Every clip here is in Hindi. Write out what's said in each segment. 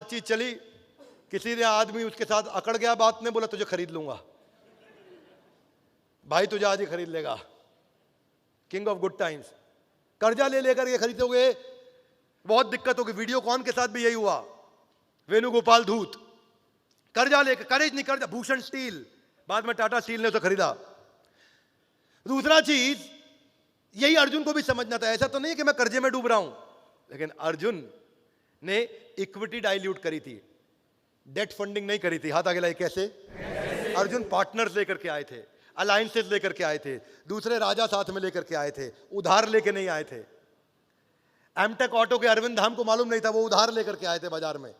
चीज चली, किसी ने आदमी उसके साथ अकड़ गया बात में, बोला तुझे खरीद लूंगा भाई, तुझे आज ही खरीद लेगा। King of good times. कर्जा ले लेकर के खरीदोगे बहुत दिक्कत होगी। वीडियोकॉन के साथ भी यही हुआ, वेणुगोपाल धूत कर्जा लेकर, करेज नहीं कर्जा, भूषण स्टील, बाद में टाटा स्टील ने उसे खरीदा। दूसरा चीज यही अर्जुन को भी समझना था, ऐसा तो नहीं है कि मैं कर्जे में डूब रहा हूं, लेकिन अर्जुन ने इक्विटी डाइल्यूट करी थी, डेट फंडिंग नहीं करी थी। हाथ आगे लाइए कैसे? अर्जुन पार्टनर्स लेकर के आए थे, अलायंसेस लेकर के आए थे, दूसरे राजा साथ में लेकर के आए थे, उधार लेके नहीं आए थे। एमटेक ऑटो के अरविंद धाम को मालूम नहीं था, वो उधार लेकर के आए थे बाजार में।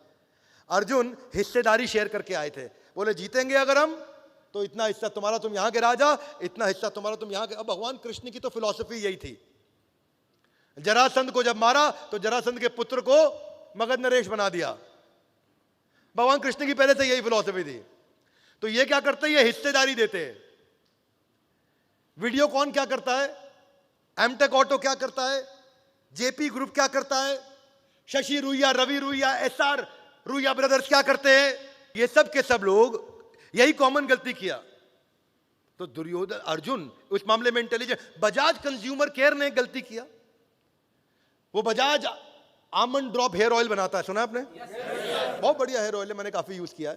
अर्जुन हिस्सेदारी शेयर करके आए थे, बोले जीतेंगे अगर हम तो इतना हिस्सा तुम्हारा, तुम यहां के राजा, इतना हिस्सा तुम्हारा, तुम यहां के। अब भगवान कृष्ण की तो फिलॉसफी यही थी। जरासंध को जब मारा तो जरासंध के पुत्र को मगध नरेश बना दिया। भगवान कृष्ण की पहले से यही फिलॉसफी थी। तो ये क्या करते, ये हिस्सेदारी देते। वीडियोकॉन क्या करता है, एमटेक ऑटो क्या करता है, जेपी ग्रुप क्या करता है, शशि रुइया, रवि रुइया, एसआर रुइया ब्रदर्स क्या करते हैं, ये सब के सब लोग यही कॉमन गलती किया। तो दुर्योधन, अर्जुन उस मामले में इंटेलिजेंट। बजाज कंज्यूमर केयर ने गलती किया, वो Bajaj almond drop hair oil बनाता है, सुना आपने? बहुत बढ़िया हेयर ऑयल है, मैंने काफी यूज किया है,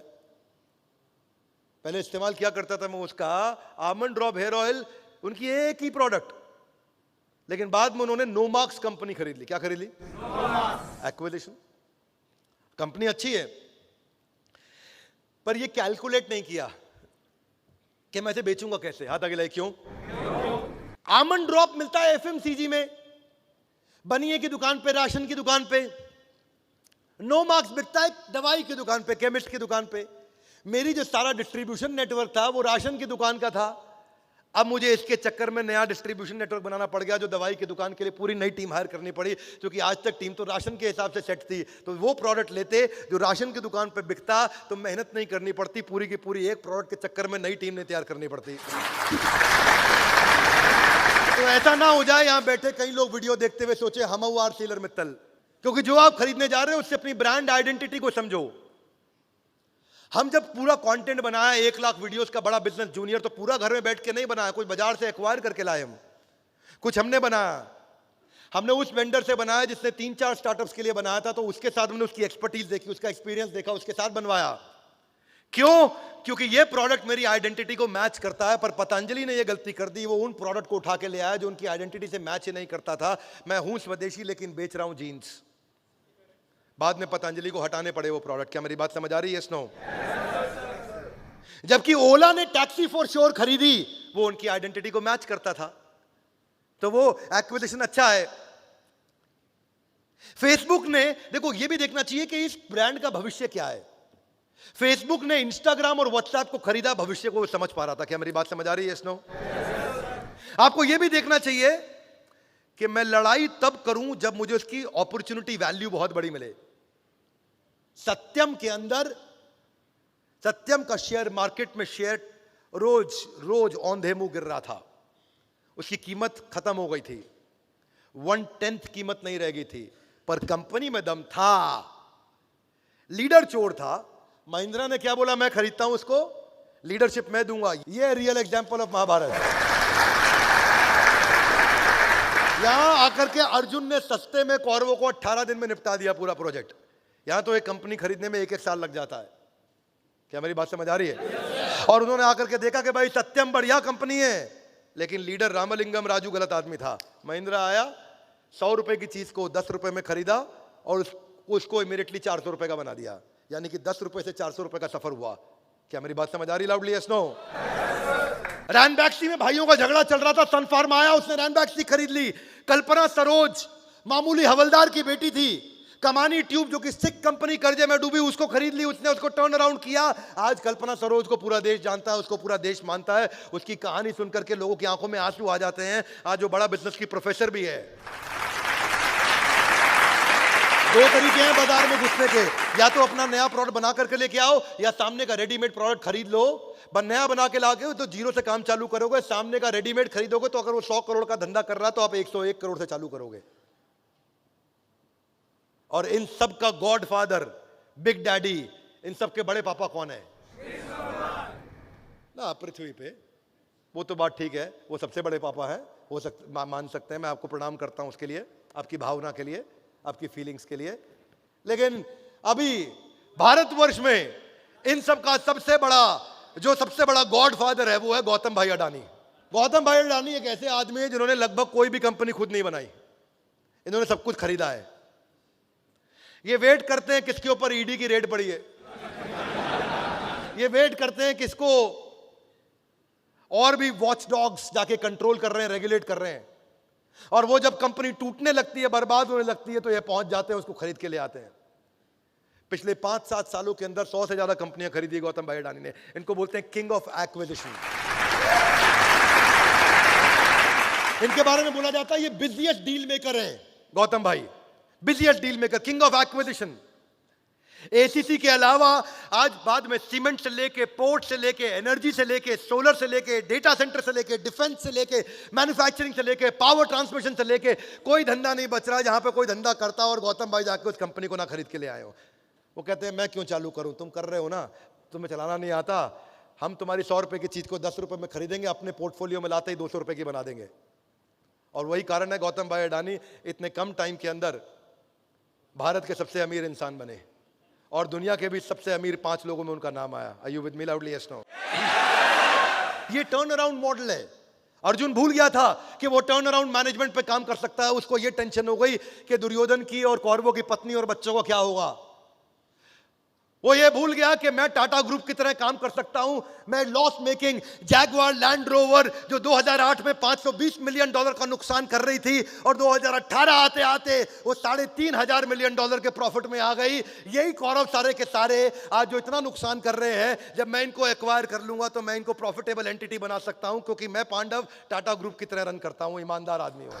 पहले इस्तेमाल किया करता था मैं उसका। आमंड ड्रॉप हेयर ऑयल उनकी एक ही प्रोडक्ट, लेकिन बाद में उन्होंने नोमार्क्स कंपनी खरीद ली। क्या खरीद ली? एक्विजिशन। कंपनी अच्छी है, पर ये कैलकुलेट नहीं किया कि मैं इसे बेचूंगा कैसे। हाथ आगे लाइए, क्यों? आमंड ड्रॉप मिलता है एफएमसीजी में, बनिए की दुकान पे, राशन की दुकान पे। नो मार्क्स बिकता है दवाई की दुकान पे, केमिस्ट की दुकान पे। मेरी जो सारा डिस्ट्रीब्यूशन नेटवर्क था वो राशन की दुकान का था। अब मुझे इसके चक्कर में नया डिस्ट्रीब्यूशन नेटवर्क बनाना पड़ गया, जो दवाई की दुकान के लिए पूरी नई टीम हायर करनी पड़ी, क्योंकि आज तक टीम तो राशन के हिसाब से सेट थी। तो वो प्रोडक्ट लेते जो राशन की दुकान पे बिकता, तो मेहनत नहीं करनी पड़ती, पूरी की पूरी एक प्रोडक्ट के चक्कर में नई टीम ने तैयार करनी पड़ती। तो ऐसा ना हो जाए यहां बैठे कई लोग वीडियो देखते हुए सोचे हम आर सीलर मित्तल, क्योंकि जो आप खरीदने जा रहे हो उससे अपनी ब्रांड आइडेंटिटी को समझो। हम जब पूरा कंटेंट बनाया, 1 लाख वीडियोस का बड़ा बिजनेस जूनियर, तो पूरा घर में बैठ के नहीं बनाया, कुछ बाजार से एक्वायर करके लाए हम, कुछ हमने बनाया। हमने उस वेंडर से बनाया जिसने 3-4 स्टार्टअप्स के लिए बनाया था, तो उसके साथ हमने उसकी एक्सपर्टीज देखी, उसका एक्सपीरियंस देखा, उसके साथ बनवाया। क्यों? क्योंकि ये प्रोडक्ट मेरी आइडेंटिटी को मैच करता है। पर पतंजलि ने ये गलती कर दी, वो उन प्रोडक्ट को उठा के ले आया जो उनकी आइडेंटिटी से मैच ही नहीं करता था। मैं हूं स्वदेशी लेकिन बेच रहा हूं जीन्स। बाद में पतंजलि को हटाने पड़े वो प्रोडक्ट। क्या मेरी बात समझ आ रही है? स्नो। जबकि ओला ने टैक्सी फॉर श्योर खरीदी, वो उनकी आइडेंटिटी को मैच करता था, तो वो एक्विजिशन अच्छा है। फेसबुक ने, देखो ये भी देखना चाहिए कि इस ब्रांड का भविष्य क्या है। फेसबुक ने इंस्टाग्राम और व्हाट्सएप को खरीदा, भविष्य को समझ पा रहा था। क्या मेरी बात समझ आ रही है? स्नो। आपको यह भी देखना चाहिए कि मैं लड़ाई तब करूं जब मुझे उसकी अपॉर्चुनिटी वैल्यू बहुत बड़ी मिले। सत्यम के अंदर, सत्यम का शेयर मार्केट में शेयर रोज रोज औंधे मुंह गिर रहा था, उसकी कीमत खत्म हो गई थी, 1/10 कीमत नहीं रह गई थी, पर कंपनी में दम था, लीडर चोर था। महिंद्रा ने क्या बोला? मैं खरीदता हूं उसको, लीडरशिप मैं दूंगा। ये रियल एग्जांपल ऑफ महाभारत। यहां आकर के अर्जुन ने सस्ते में कौरवों को 18 दिन में निपटा दिया पूरा प्रोजेक्ट। यहां तो एक कंपनी खरीदने में 1-1 साल लग जाता है। क्या मेरी बात समझ आ रही है? और उन्होंने आकर के देखा कि भाई सत्यम बढ़िया कंपनी है, लेकिन लीडर रामलिंगम राजू गलत आदमी था। महिंद्रा आया, 100 रुपए की चीज को 10 रुपए में खरीदा और उसको इमीडिएटली 400 रुपए का बना दिया, यानी कि 10 रुपए से 400 रुपए का सफर हुआ। क्या मेरी बात समझ आ रही? Loudly snow. रैनबैक्सी में भाइयों का झगड़ा चल रहा था, सन फार्मा आया, उसने रैनबैक्सी खरीद ली। कल्पना सरोज मामूली हवलदार की बेटी थी, कमानी ट्यूब जो कि सिख कंपनी कर्जे में डूबी, उसको खरीद ली, उसने उसको टर्न अराउंड किया। आज कल्पना सरोज को पूरा देश जानता है, उसको पूरा देश मानता है। उसकी कहानी सुनकर के लोगों की आंखों में आंसू आ जाते हैं। आज वो बड़ा बिजनेस की प्रोफेसर भी है। 2 तरीके हैं बाजार में घुसने के, या तो अपना नया प्रोडक्ट बना करके लेके आओ, या सामने का रेडीमेड प्रोडक्ट खरीद लो। नया बना के लाके तो 0 से काम चालू करोगे, सामने का रेडीमेड खरीदोगे तो अगर वो 100 करोड़ का धंधा कर रहा है तो आप 101 करोड़ से चालू करोगे। और इन सब का गॉडफादर बिग डैडी, इन सब के बड़े पापा कौन है ना पृथ्वी पे? वो तो बात ठीक है, वो सबसे बड़े पापा हैं, मान सकते हैं, मैं आपको प्रणाम करता हूं उसके लिए, आपकी भावना के लिए, आपकी फीलिंग्स के लिए। लेकिन अभी भारतवर्ष में इन सब का सबसे बड़ा गॉडफादर है वो है गौतम भाई अडानी। गौतम भाई अडानी एक ऐसे आदमी है जिन्होंने लगभग कोई भी कंपनी खुद नहीं बनाई, इन्होंने सब कुछ खरीदा है। ये वेट करते हैं किसके ऊपर ईडी की रेड पड़ी है, ये वेट करते हैं किसको और भी वॉच डॉग्स जाके कंट्रोल कर रहे हैं, रेगुलेट कर रहे हैं, और वो जब कंपनी टूटने लगती है, बर्बाद होने लगती है, तो ये पहुंच जाते हैं, उसको खरीद के ले आते हैं। पिछले 5-7 सालों के अंदर 100 से ज्यादा कंपनियां खरीदी गौतम भाई अडानी ने। इनको बोलते हैं किंग ऑफ एक्विजिशन। इनके बारे में बोला जाता है ये बिजिएस्ट डील मेकर हैं गौतम भाई, busiest deal maker, king of acquisition. ACC के अलावा आज बाद में सीमेंट से लेके, पोर्ट से लेके, एनर्जी से लेके, सोलर से लेके, डेटा सेंटर से लेके, डिफेंस से लेके, मैन्युफैक्चरिंग से लेके, पावर ट्रांसमिशन से लेके, कोई धंधा नहीं बच रहा जहां पे कोई धंधा करता और गौतम भाई जाके उस कंपनी को ना खरीद के ले आए हो। वो कहते हैं मैं क्यों चालू करूं, तुम कर रहे हो ना, तुम्हें चलाना नहीं आता, हम तुम्हारी 100 रुपए की चीज को 10 रुपए में खरीदेंगे, अपने पोर्टफोलियो में लाते ही 200 रुपए की बना देंगे। और वही कारण है गौतम भाई अडानी इतने कम टाइम के अंदर भारत के सबसे अमीर इंसान बने और दुनिया के भी सबसे अमीर 5 लोगों में उनका नाम आया। Are you with me loudly? Yes no? ये टर्न अराउंड मॉडल है। अर्जुन भूल गया था कि वो टर्न अराउंड मैनेजमेंट पे काम कर सकता है। उसको ये टेंशन हो गई कि दुर्योधन की और कौरवों की पत्नी और बच्चों का क्या होगा। वो ये भूल गया कि मैं टाटा ग्रुप की तरह काम कर सकता हूं। मैं loss making Jaguar land rover जो 2008 में $520 मिलियन का नुकसान कर रही थी और 2018 आते आते वो $3.5 मिलियन के प्रॉफिट में आ गई। यही कौरव सारे के सारे आज जो इतना नुकसान कर रहे हैं, जब मैं इनको एक्वायर कर लूंगा तो मैं इनको प्रॉफिटेबल एंटिटी बना सकता हूं, क्योंकि मैं पांडव टाटा ग्रुप की तरह रन करता हूं, ईमानदार आदमी हूं।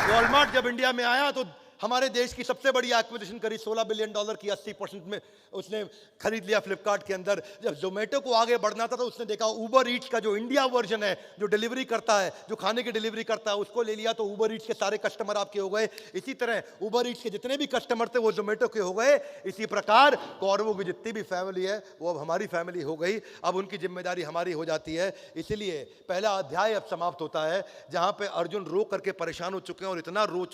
वॉलमार्ट जब इंडिया में आया तो हमारे देश की सबसे बड़ी एक्विजिशन करी, $16 बिलियन की 80% में उसने खरीद लिया फ्लिपकार्ट के अंदर। जब जोमेटो को आगे बढ़ना था तो उसने देखा उबर ईट्स का जो इंडिया वर्जन है, जो डिलीवरी करता है, जो खाने की डिलीवरी करता है, उसको ले लिया तो उबर ईट्स के सारे कस्टमर आपके हो गए। इसी तरह उबर ईट्स के जितने भी कस्टमर थे वो जोमेटो के हो गए। इसी प्रकार कौरवों की जितनी भी फैमिली है वो अब हमारी फैमिली हो गई। अब उनकी जिम्मेदारी हमारी हो जाती है। इसीलिए पहला अध्याय अब समाप्त होता है जहां पे अर्जुन रो करके परेशान हो चुके हैं और इतना रो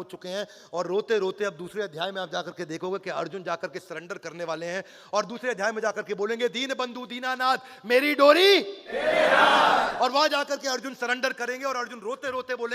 चुके हैं और रोते रोते अब दूसरे अध्याय में आप जाकर के देखोगे कि अर्जुन जाकर के सरेंडर करने वाले हैं और दूसरे अध्याय में जाकर के बोलेंगे दीन बंधु दीनानाथ मेरी डोरी, और वहां जाकर के अर्जुन सरेंडर करेंगे और अर्जुन रोते रोते बोलेंगे